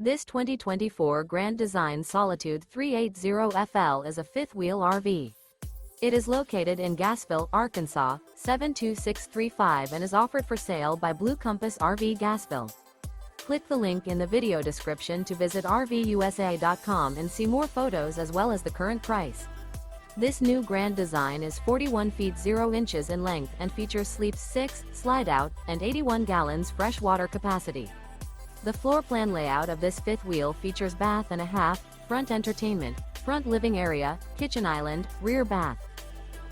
This 2024 Grand Design Solitude 380FL is a fifth-wheel RV. It is located in Gassville, Arkansas, 72635 and is offered for sale by Blue Compass RV Gassville. Click the link in the video description to visit RVUSA.com and see more photos as well as the current price. This new Grand Design is 41 feet 0 inches in length and features sleeps 6, slide-out, and 81 gallons fresh water capacity. The floor plan layout of this fifth wheel features bath and a half, front entertainment, front living area, kitchen island, rear bath.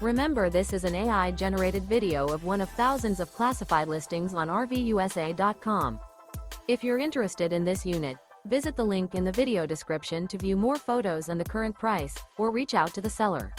Remember, this is an AI-generated video of one of thousands of classified listings on RVUSA.com. If you're interested in this unit, visit the link in the video description to view more photos and the current price, or reach out to the seller.